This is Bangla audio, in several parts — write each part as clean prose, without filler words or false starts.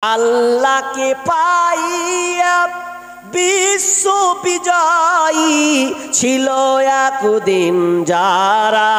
আল্লাহকে পাইয়া বিশ্ব বিজয়ী ছিল একদিন যারা,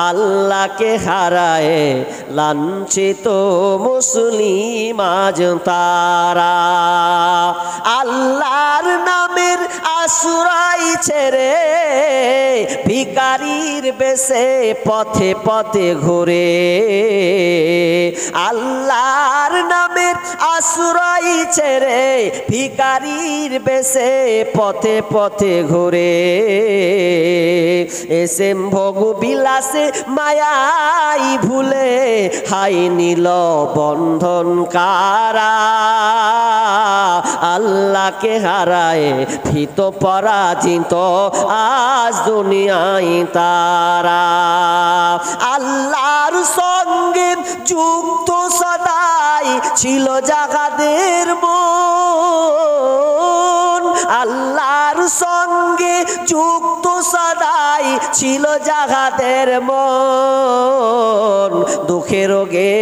আল্লাহকে হারায় লাঞ্ছিত মুসলিম আজ তারা। আল্লাহর নামের আশ্রয় ছেড়ে ভিখারির বেশে পথে পথে ঘুরে, আল্লাহর নামের আশ্রয় ছেড়ে ভিখারির বেশে পথে পথে ঘুরে। এসে ভোগ বিলাসে মায়াই ভুলে হাই নীল বন্ধন কারা, আল্লাহকে হারায় ভীত পরাজিত আজ দুনিয়ায় তারা। আল্লাহর সঙ্গে যুক্ত সদাই ছিল যাহাদের মন, আল্লাহর সঙ্গে যুক্ত সদাই ছিল যাহাদের মন। দুঃখে রোগে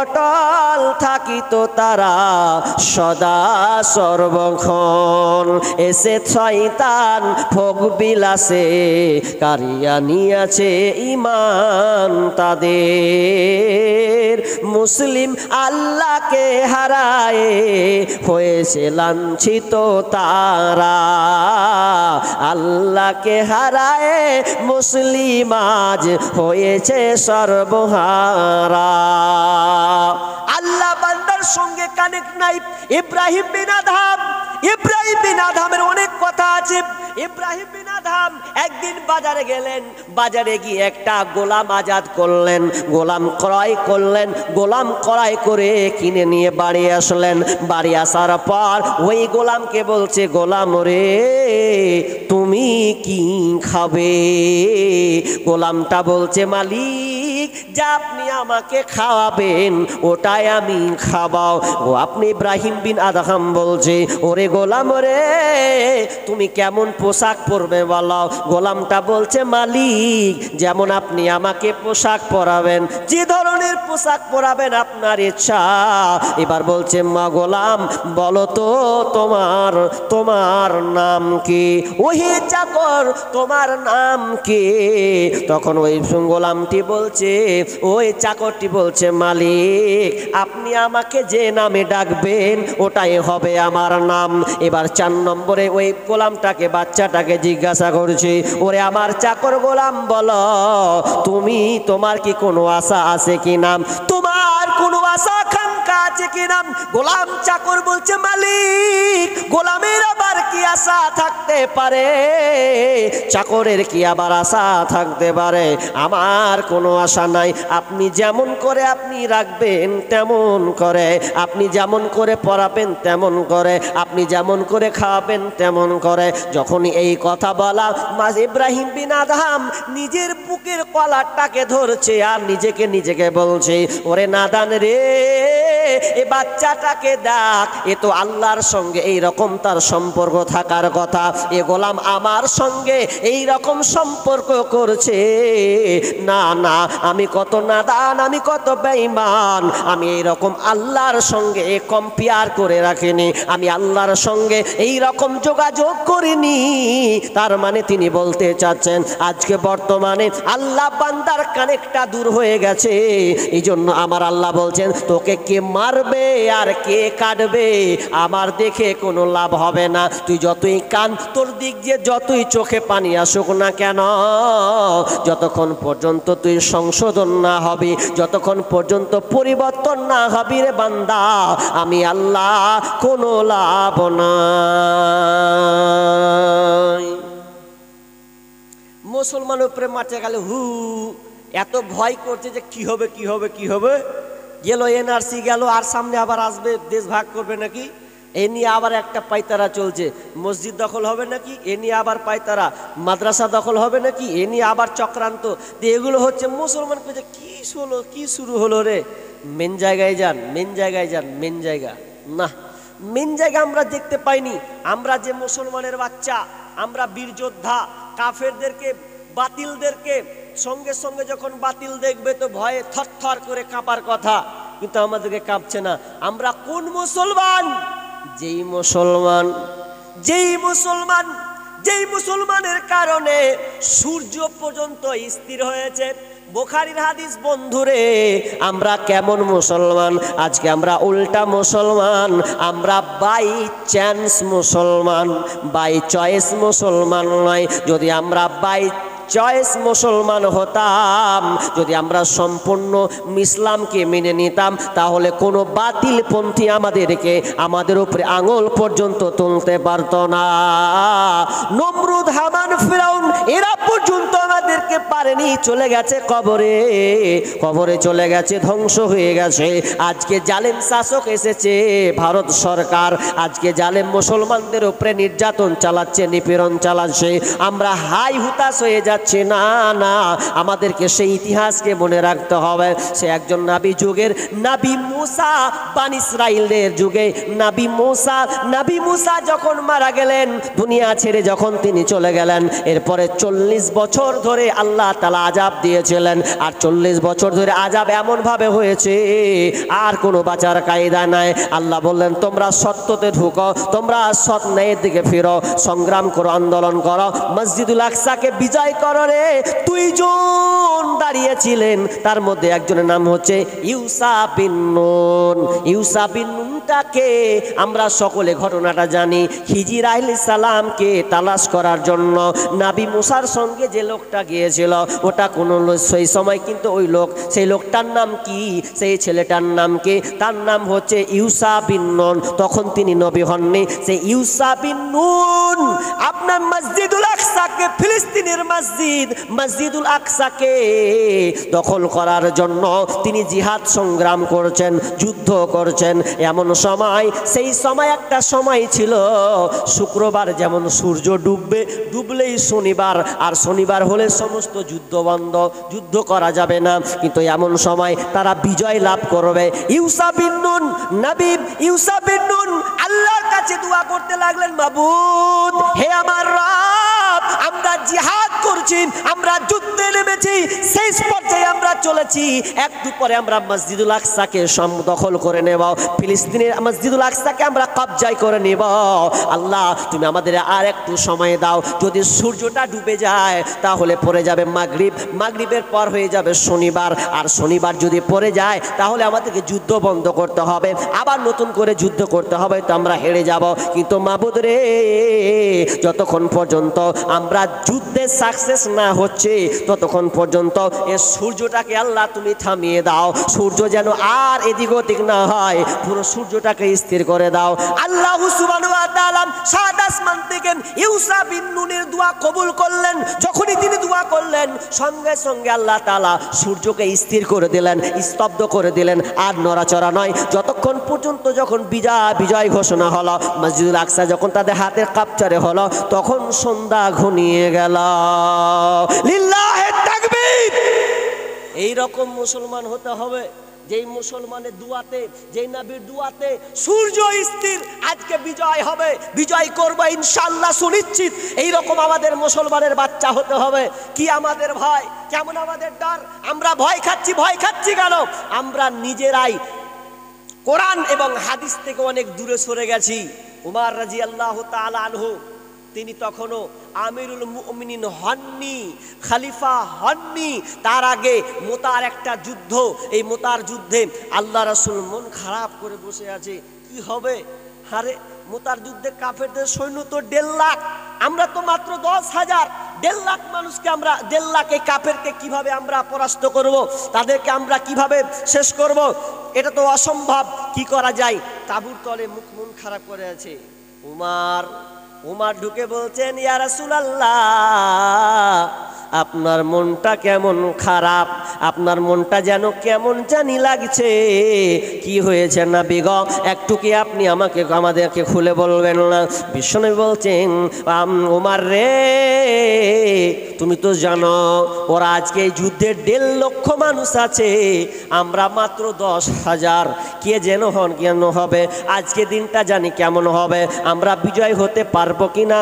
অটল থাকিত তারা সদা সর্বক্ষণ। এসে শয়তান ভোগ বিলাসে কারিয়া নিয়াছে ঈমান তাদের। মুসলিম আল্লাহকে হারায় হয়েছে লাঞ্ছিত তারা, আল্লাহকে হারায় মুসলিম আজ হয়েছে সর্বহারা। আল্লাহ বান্দার সঙ্গে কানেক্ট নাই। ইব্রাহিম বিন আদহাম, ইব্রাহিম বিন আদহামের অনেক কথা আছে। ইব্রাহিম বিন আদহাম একদিন বাজারে গেলেন, বাজারে গিয়ে একটা গোলাম আজাদ করলেন, গোলাম ক্রয় করলেন। গোলাম ক্রয় করে কিনে নিয়ে বাড়ি আসলেন। বাড়ি আসার পর ওই গোলামকে বলছে, গোলাম রে তুমি কি খাবে? গোলামটা বলছে, মালিক যা আপনি আমাকে খাওয়াবেন ওটাই আমি খাওয়াও। ও আপনি ইব্রাহিম বিন আদহাম বলছে, ওরে গোলাম রে তুমি কেমন পোশাক পরবে বলো? গোলামটা বলছে, মালিক যেমন আপনি আমাকে পোশাক পরাবেন, যে ধরনের পোশাক পরাবেন আপনার ইচ্ছা। এবার বলছে, মা গোলাম বলো তো তোমার তোমার নাম কি? ওহে চাকর তোমার নাম কি? তখন ওই গোলামটি বলছে, ওই চাকরটি বলছে, মালিক আপনি আমাকে যে নামে ডাকবেন ওটাই হবে আমার নাম। এবার 4 নম্বরে ওই গোলামটাকে বাচ্চাটাকে জিজ্ঞাসা করছে, ওরে আমার চাকর গোলাম বলো তুমি তোমার কি কোনো আশা আছে কি নাম? তোমার কোনো আশা আকাঙ্ক্ষা আছে কি নাম? গোলাম চাকর বলছে, মালিক গোলামের আবার কি আশা থাকতে পারে? চাকরের কি আবার আশা থাকতে পারে? আমার কোনো আশা নাই। আপনি যেমন করে আপনি রাখবেন তেমন করে, আপনি যেমন করে পড়াবেন তেমন করে, আপনি যেমন করে খাওয়াবেন তেমন করে। যখন এই কথা বলা, ইব্রাহিম বিন আদহাম নিজের বুকের কলারটাকে ধরছে আর নিজেকে বলছে, ওরে নাদান রে এ বাচ্চাটাকে দেখ, এ তো আল্লাহর সঙ্গে এই রকম তার সম্পর্ক থাকার কথা। এ গোলাম আমার সঙ্গে এই রকম সম্পর্ক করছে। না না আমি কত নাদান, আমি কত বেঈমান, আমি এই রকম আল্লাহর সঙ্গে কম্পেয়ার করে রাখিনি, আমি আল্লাহর সঙ্গে এই রকম যোগাযোগ করিনি। তার মানে তিনি বলতে চাচ্ছেন আজকে বর্তমানে আল্লাহ বান্দার কানেক্টটা দূর হয়ে গেছে। এই জন্য আমার আল্লাহ বলছেন, তোকে কে মারবে আর কে কাটবে আমার দেখে কোনো লাভ হবে না। তুই যতই কান, তোর দিক দিয়ে যতই চোখে পানি আসুক না কেন, যতক্ষণ পর্যন্ত তুই সংশোধন না হবি, যতক্ষণ পর্যন্ত পরিবর্তন না হবি রে বান্দা, আমি আল্লাহ কোনো লাভ নাই। মুসলমান উপরে মাঠে গেলে এত ভয় করছে যে কি হবে কি হবে কি হবে। গেল এনআরসি গেল, আর সামনে আবার আসবে দেশ ভাগ করবে নাকি, এ নিয়ে আবার একটা পায়তারা চলছে। মসজিদ দখল হবে নাকি, এ নিয়ে আবার পায়তারা। মাদ্রাসা দখল হবে নাকি, এ নিয়ে আবার চক্রান্ত। এগুলো হচ্ছে মুসলমান পেজে কি শুরু হলো রে? মেন জায়গায় যান, মেন জায়গায় যান, মেন জায়গা না, মেন জায়গা আমরা দেখতে পাইনি। আমরা যে মুসলমানের বাচ্চা, আমরা বীর যোদ্ধা, কাফেরদেরকে বাতিলদেরকে সঙ্গে সঙ্গে যখন বাতিল দেখবে তো ভয়ে থরথর করে কাঁপার কথা। কিন্তু আমাদেরকে কাঁপছে না। আমরা কোন মুসলমান? যেই মুসলমানের কারণে সূর্য পর্যন্ত স্থির হয়েছে। বুখারীর হাদিস বন্ধুরে, আমরা কেমন মুসলমান? আজকে আমরা উল্টা মুসলমান। আমরা বাই চান্স মুসলমান, বাই চয়েস মুসলমান নয়। যদি আমরা বাই চয়েস মুসলমান হতাম, যদি আমরা সম্পূর্ণ ইসলামকে মেনে নিতাম, তাহলে কোনো বাতিলপন্থী আমাদের উপরে আঙুল পর্যন্ত তুলতে পারত না। নমরুদ, হামান, ফিরাউন এরা পর্যন্ত আমাদেরকে পারেনি, চলে গেছে কবরে চলে গেছে, ধ্বংস হয়ে গেছে। আজকে জালেম শাসক এসেছে ভারত সরকার, আজকে জালেম মুসলমানদের উপরে নির্যাতন চালাচ্ছে, নিপীড়ন চালাচ্ছে। আমরা হাই হুতাশ হয়ে যাচ্ছি। না, আমাদেরকে সেই ইতিহাসকে মনে রাখতে হবে। সে একজন নবী যুগের নবী মুসা, বানি ইসরাইলের যুগে নবী মুসা যখন মারা গেলেন, দুনিয়া ছেড়ে যখন তিনি চলে গেলেন, এরপরে 40 বছর ধরে আল্লাহ তাআলা আযাব দিয়েছিলেন। আর 40 বছর ধরে আযাব এমন ভাবে হয়েছে আর কোনো বাঁচার কায়দা নাই। আল্লাহ বললেন, তোমরা সত্যতে ঢুকো, তোমরা সৎ ন্যায়ের দিকে ফিরো, সংগ্রাম করো, আন্দোলন করো, মসজিদুল আকসাকে বিজয় করো রে। 2 জন দাঁড়িয়েছিলেন, তার মধ্যে একজনের নাম হচ্ছে ইউসা বিন নুনটাকে আমরা সকলে ঘটনাটা জানি। খিজির আলাইহিস সালামকে তালাশ করার জন্য নবী মুসার সঙ্গে যে লোকটা গিয়েছিল, ওটা কোনো সেই সময় কিন্তু সেই লোকটার নাম কি, সেই ছেলেটার নাম কি? তার নাম হচ্ছে ইউসা বিন নুন। তখন তিনি নবী হননি। সেই ইউসা বিন নুন আপনার মসজিদুল আকসাকে, ফিলিস্তিনের মসজিদুল আকসাকে দখল করার জন্য তিনি জিহাদ সংগ্রাম করছেন, যুদ্ধ করছেন। এমন সময়, সেই সময় একটা সময় ছিল শুক্রবার যেমন সূর্য ডুবলেই শনিবার, আর শনিবার হলে সমস্ত যুদ্ধ বন্ধ, যুদ্ধ করা যাবে না। কিন্তু এমন সময় তারা বিজয় লাভ করবে। ইউসা বিন নুন আল্লাহর কাছে দোয়া করতে লাগলেন, মাবুদ, হে আমার রব, আমরা জিহাদ করছি, আমরা যুদ্ধে নেমেছি, শেষ পর্যায়ে আমরা চলেছি, একটু পরে আমরা মসজিদুল আকসাকে দখল করে নেব, ফিলিস্তিনের মসজিদুল আকসাকে আমরা কবজায় করে নেব। আল্লাহ, তুমি আমাদের আর একটু সময় দাও। যদি সূর্যটা ডুবে যায় তাহলে পড়ে যাবে মাগরিবের পর হয়ে যাবে শনিবার, আর শনিবার যদি পড়ে যায় তাহলে আমাদেরকে যুদ্ধ বন্ধ করতে হবে, আবার নতুন করে যুদ্ধ করতে হবে, তো আমরা হেরে যাব। কিন্তু মাবুদ রে, যতক্ষণ পর্যন্ত আমরা যুদ্ধে সাকসেস না হচ্ছে, ততক্ষণ পর্যন্ত এই সূর্যটাকে আল্লাহ তুমি থামিয়ে দাও। সূর্য যেন আর এদিক ওদিক না হয়, পুরো সূর্যটাকে স্থির করে দাও। আল্লাহ সুবহানাহু ওয়া তাআলা সাত আসমান থেকে ইউসা বিন নুনের দোয়া কবুল করলেন। যখনই তিনি দোয়া করলেন, সঙ্গে সঙ্গে আল্লাহ তাআলা সূর্যকে স্থির করে দিলেন, স্তব্ধ করে দিলেন, আর নড়াচড়া নয়। যতক্ষণ পর্যন্ত যখন বিজয় ঘোষণা হলো, মসজিদুল আকসা যখন তাদের হাতের কাপচারে হলো, তখন সন্ধ্যা ঘনিয়ে গেল। লিল্লাহে তাকবীর। এই রকম মুসলমান হতে হবে, যেই মুসলমানের দুয়াতে, যেই নবীর দুয়াতে সূর্য স্থির। আজকে বিজয় হবে, বিজয় করবো ইনশাআল্লাহ সুনিশ্চিত। এইরকম আমাদের মুসলমানের বাচ্চা হতে হবে। কি আমাদের ভয়, কেমন আমাদের ডর? আমরা ভয় খাচ্ছি কেন? আমরা নিজেরাই কোরআন এবং হাদিস থেকে অনেক দূরে সরে গেছি। উমর রাদিয়াল্লাহু তাআলা আনহু, তিনি তখনও আমিরুল মুমিনিন হননি, খলিফা হননি। তার আগে মোতার একটা যুদ্ধ, এই মোতার যুদ্ধে আল্লাহ রাসূল মন খারাপ করে বসে আছে, কি হবে? আরে মোতার যুদ্ধে কাফেরদের সৈন্য তো 1.5 লাখ, আমরা তো মাত্র 10,000। 1.5 লাখ মানুষকে আমরা, 1.5 লাখ এই কাফেরকে কিভাবে আমরা পরাস্ত করব? তাদেরকে আমরা কিভাবে শেষ করব? এটা তো অসম্ভব। কি করা যায়? তাঁবুর তলে মন খারাপ করে আছে। উমর ঢুকে বলছেন, ইয়া রাসূলুল্লাহ, আপনার মনটা কেমন খারাপ, আপনার মনটা যেন কেমন জানি লাগছে, কি হয়েছে না বেগম? একটু কি আপনি আমাদেরকে খুলে বলবেন না? বিশ্বনবী বলছেন, উমর রে, তুমি তো জানো ওরা আজকে এই যুদ্ধে 1.5 লক্ষ মানুষ আছে, আমরা মাত্র 10,000। কে যেন কেন হবে? আজকে দিনটা জানি কেমন হবে, আমরা বিজয় হতে পারবো কিনা?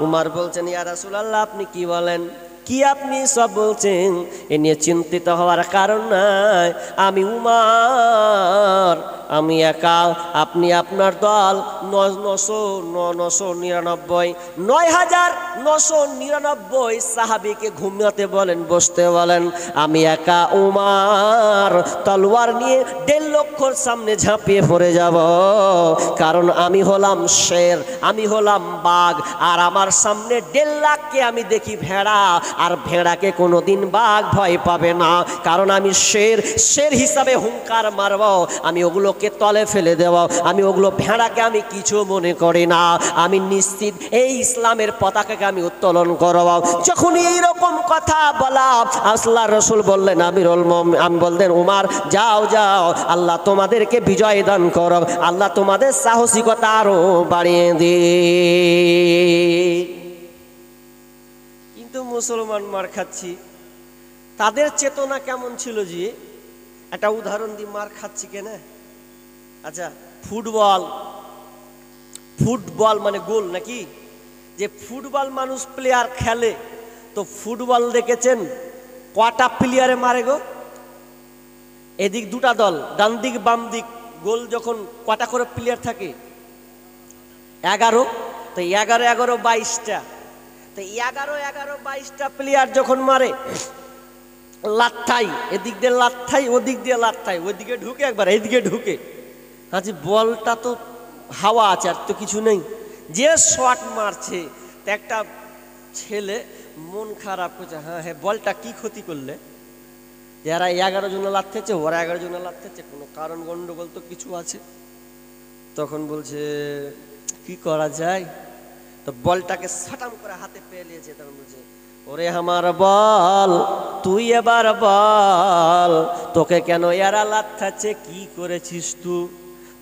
উমর বলছেন, ইয়া রাসূলুল্লাহ, আপনি কি বলেন? কি আপনি সব বলছেন? এ নিয়ে চিন্তিত হওয়ার কারণ নাই। আমি উমার, আমি একা, আপনি আপনার দল 9,999 সাহাবীকে ঘুমাতে বলেন, বসতে বলেন। আমি একা উমার তলোয়ার নিয়ে 1.5 লক্ষর সামনে ঝাঁপিয়ে পড়ে যাব, কারণ আমি হলাম শের, আমি হলাম বাঘ, আর আমার সামনে 1.5 লাখকে আমি দেখি ভেড়া, আর ভেড়াকে কোনোদিন বাঘ ভয় পাবে না, কারণ আমি শের হিসাবে হুঙ্কার মারব, আমি ওগুলোকে তলে ফেলে দেব, আমি ওগুলো ভেড়াকে আমি কিছু মনে করি না, আমি নিশ্চিত এই ইসলামের পতাকাকে আমি উত্তোলন করব। যখন এইরকম কথা বলা, আল্লাহর রাসূল বললেন, আমি বললেন উমার যাও যাও, আল্লাহ তোমাদেরকে বিজয় দান করো, আল্লাহ তোমাদের সাহসিকতা আরো বাড়িয়ে দিন। কিন্তু মুসলমান মার খাচ্ছি, তাদের চেতনা কেমন ছিল? যে একটা উদাহরণ দিয়ে মার খাচ্ছি কেন? আচ্ছা, ফুটবল মানে গোল নাকি? যে ফুটবল মানুষ প্লেয়ার খেলে, তো ফুটবল দেখেছেন কটা প্লেয়ারে মারে গো? এদিক 2টা দল, ডান দিক বাম দিক, গোল যখন কটা করে প্লেয়ার থাকে? 11। তো 11 22টা, তো 11-22টা প্লেয়ার যখন মারে, লাত্থাই এদিক দিয়ে লাত্থাই, ওদিক দিয়ে লাত্থাই, ওইদিকে ঢুকে একবার এইদিকে ঢুকে, আচ্ছা বলটা তো হাওয়া আছে, আর তো কিছু নেই, যে শট মারছে। তো একটা ছেলে মন খারাপ করছে, হ্যাঁ বলটা কি ক্ষতি করলে? যারা 11 জন লাত্থেছে, ওরা 11 জন লাত্থেছে, কোনো কারণ গন্ডগোল তো কিছু আছে। তখন বলছে কি করা যায়? তো বলটাকে সাটাম করে হাতে পেয়ে নিয়েছে। তখন বলছে, ওরে আমার বল, তুই এবার বল, তোকে কেন এরা লাত্থাচ্ছে, কি করেছিস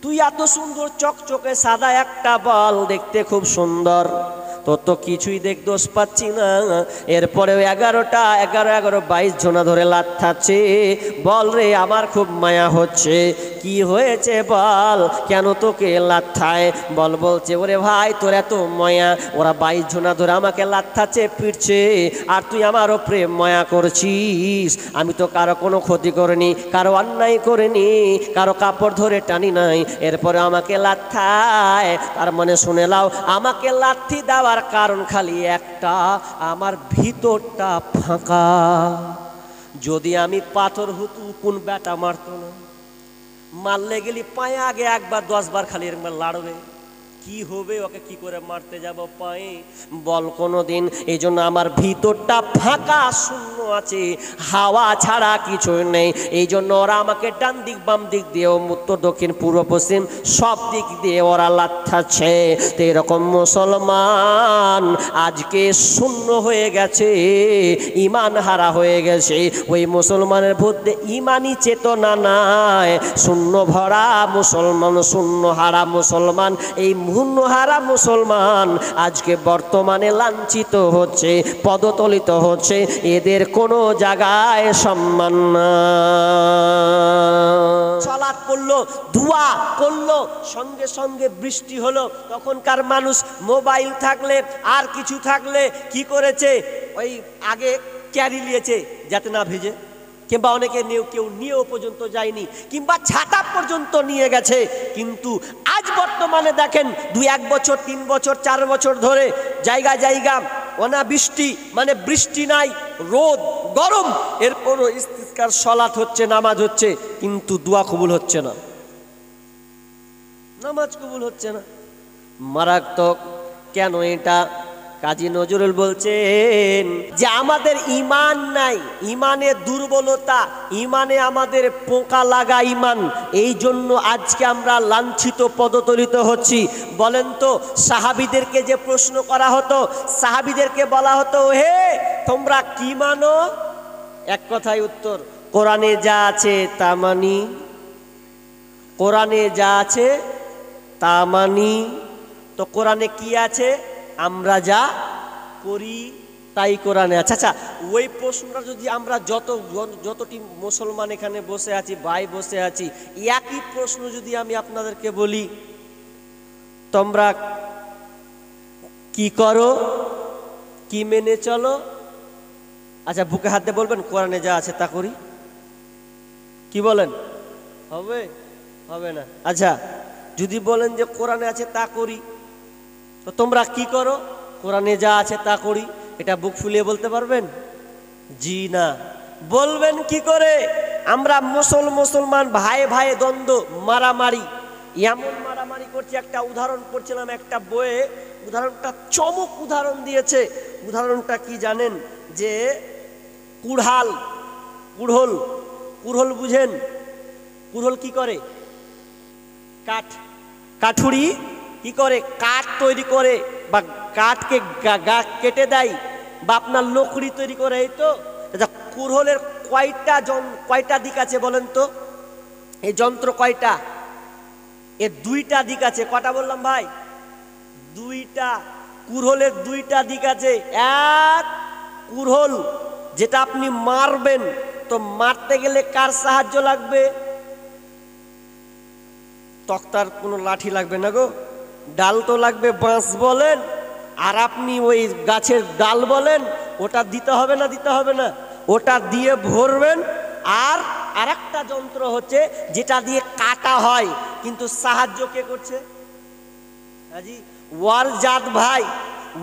তুই এত সুন্দর চকচকে সাদা একটা বল, দেখতে খুব সুন্দর, তোর তো কিছুই দোষ পাচ্ছি না। এরপরেও 11 জনা ধরে লাত্থাচ্ছে। বল রে, আমার খুব মায়া হচ্ছে, কি হয়েছে বল, কেন তোকে লাত্থায়? বলছে, ওরে ভাই তোর এত মায়া, ওরা 22 জনা ধরে আমাকে লাত্থাচ্ছে, পিটছে, আর তুই আমারও প্রেম মায়া করছিস। আমি তো কারো কোনো ক্ষতি করিনি, কারো অন্যায় করিনি, কারো কাপড় ধরে টানি নাই, এরপরে আমাকে লাত্থায়। তার মানে শুনে নাও, আমাকে লাথি দেওয়ার কারণ খালি একটা, আমার ভিতরটা ফাঁকা। যদি আমি পাথর হতো, কোন ব্যাটা মারতো না? মারলে গেলি পায়ে আগে 1-10 বার খালি একবার লাড়বে, কি হবে? ওকে কি করে মারতে যাব পায়ে? বল কোনোদিন। এই জন্য আমার ভিতরটা ফাঁকা, শূন্য আছে, হাওয়া ছাড়া কিছু নেই। এই জন্য ওরা আমাকে ডান দিক বাম দিক দিয়ে, উত্তর দক্ষিণ পূর্ব পশ্চিম সব দিক দিয়ে ওরা লাত্থাচ্ছে। তো এরকম মুসলমান আজকে শূন্য হয়ে গেছে, ইমান হারা হয়ে গেছে। ওই মুসলমানের মধ্যে ইমানই চেতনা নাই, শূন্য ভরা মুসলমান, শূন্য হারা মুসলমান। এই শূন্যহারা মুসলমান আজকে বর্তমানে লাঞ্ছিত হচ্ছে, পদতলিত হচ্ছে, এদের কোনো জায়গায় সম্মান না। সালাত পড়লো, দোয়া করলো, সঙ্গে সঙ্গে বৃষ্টি হলো। তখনকার মানুষ মোবাইল থাকলে আর কিছু থাকলে কি করেছে? ওই আগে ক্যারি নিয়েছে যাতে না ভিজে, কিংবা অনেকে কেউ নিয়েও পর্যন্ত যায়নি, কিংবা ছাতা পর্যন্ত নিয়ে গেছে। কিন্তু আজ বর্তমানে দেখেন 2-1 বছর 3 বছর 4 বছর ধরে জায়গা জায়গা অনাবৃষ্টি, মানে বৃষ্টি নাই, রোদ গরম, এরপরও ইস্তিসকার সালাত হচ্ছে, নামাজ হচ্ছে, কিন্তু দোয়া কবুল হচ্ছে না, নামাজ কবুল হচ্ছে না। মারাত্মক। কেন এটা? কাজী নজরুল বলছেন যে আমাদের ইমান নাই, ইমানে দুর্বলতা, ইমানে আমাদের পোকা লাগা ইমান, এই জন্য আজকে আমরা লাঞ্ছিত, পদতলিত হচ্ছি। বলেন তো, সাহাবীদেরকে যে প্রশ্ন করা হতো, সাহাবীদেরকে বলা হতো, হে তোমরা কি মানো? এক কথায় উত্তর, কোরআনে যা আছে তা মানি, কোরআনে যা আছে তা মানি। তো কোরআনে কি আছে? আমরা যা করি তাই কোরআনে আছে। আচ্ছা, ওই প্রশ্নটা যদি আমরা যতটি মুসলমান এখানে বসে আছি, ভাই বসে আছি, একই প্রশ্ন যদি আমি আপনাদেরকে বলি, তোমরা কি করো, কি মেনে চলো, আচ্ছা বুকে হাত দিয়ে বলবেন কোরআনে যা আছে তা করি, কি বলেন? হবে? হবে না। আচ্ছা যদি বলেন যে কোরআনে আছে তা করি, তো তোমরা কি করো? কোরআনে যা আছে তা করি, এটা বুক ফুলিয়ে বলতে পারবেন? জি না। বলবেন কি করে? আমরা মুসলমান ভাই ভাই দ্বন্দ্ব, মারামারি, এমন মারামারি করছি। একটা উদাহরণ পড়ছিলাম একটা বইয়ে, উদাহরণটা চমক উদাহরণ দিয়েছে। উদাহরণটা কি জানেন? যে কুড়হল বুঝেন? কুড়হল কি করে? কাঠুরি কি করে? কাঠ তৈরি করে, বা কাঠকে কেটে দেয়, বা আপনার লকড়ি তৈরি করে। এই তো কুড়হলের কয়টা দিক আছে বলেন তো? এই যন্ত্র কয়টা? এর দুইটা দিক আছে। কটা বললাম ভাই? দুইটা। কুড়হলের দুইটা দিক আছে। এক, কুড়হল যেটা আপনি মারবেন, তো মারতে গেলে কার সাহায্য লাগবে? তক্তার কোনো লাঠি লাগবে না গো, ডাল তো লাগবে, বাঁশ বলেন আর আপনি ওই গাছের ডাল বলেন, ওটা দিতে হবে না? দিতে হবে না? ওটা দিয়ে ভরবেন। আর আরেকটা যন্ত্র হচ্ছে যেটা দিয়ে কাটা হয়, কিন্তু সাহায্য কে করছে? হাজি ওয়ারজাত ভাই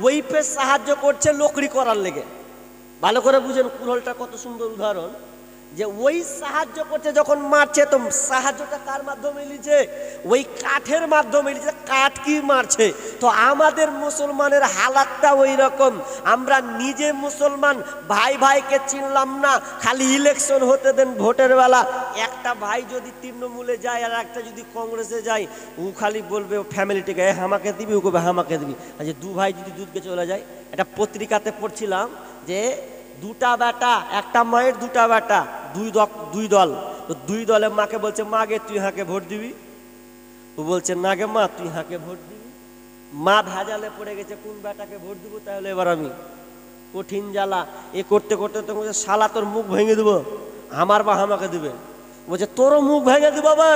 ওই পে সাহায্য করছে লকড়ি করার লেগে। ভালো করে বুঝেন, কুড়হলটা কত সুন্দর উদাহরণ। যে ওই সাহায্য করছে যখন মারছে, তো সাহায্যটা কার মাধ্যমে লিছে? ওই কাঠের মাধ্যমে লিছে। কাঠ কি মারছে? তো আমাদের মুসলমানের হালাতটা ওই রকম। আমরা নিজে মুসলমান ভাই ভাইকে চিনলাম না, খালি ইলেকশন হতে দেন, ভোটের বেলা একটা ভাই যদি তৃণমূলে যায় আর একটা যদি কংগ্রেসে যায়, ও খালি বলবে ফ্যামিলিটিকে হামাকে দিবি, ও কবে হামাকে দিবি। আচ্ছা দু ভাই যদি দুধকে চলে যায়, একটা পত্রিকাতে পড়ছিলাম যে দুটা বেটা, একটা মায়ের দুটা বেটা, দুই দল। তো দুই দলের মাকে বলছে, মা গে তুই হাঁকে ভোট দিবি? ও বলছে না গে মা তুই হাঁকে ভোট দিবি। মা ভেজালে পড়ে গেছে, কোন বেটাকে ভোট দিব তাহলে এবার আমি? কঠিন জ্বালা। এ করতে করতে তো বলছে, শালা তোর মুখ ভেঙে দেবো, আমার বা হামাকে দিবে। বলছে তোরও মুখ ভেঙে দিব বা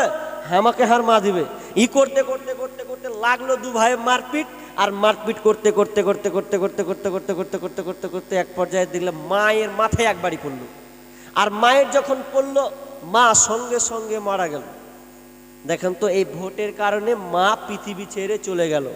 হামাকে হার মা দিবে। ই করতে করতে করতে করতে লাগলো দু ভাইয়ের মারপিট। আর মারপিট করতে করতে করতে করতে করতে করতে করতে করতে করতে করতে করতে এক পর্যায়ে দেখলাম মায়ের মাথায় একবারই পড়লো। আর মায়ের যখন পড়লো, মা সঙ্গে সঙ্গে মারা গেল। দেখেন তো, এই ভোটের কারণে মা পৃথিবী ছেড়ে চলে গেল।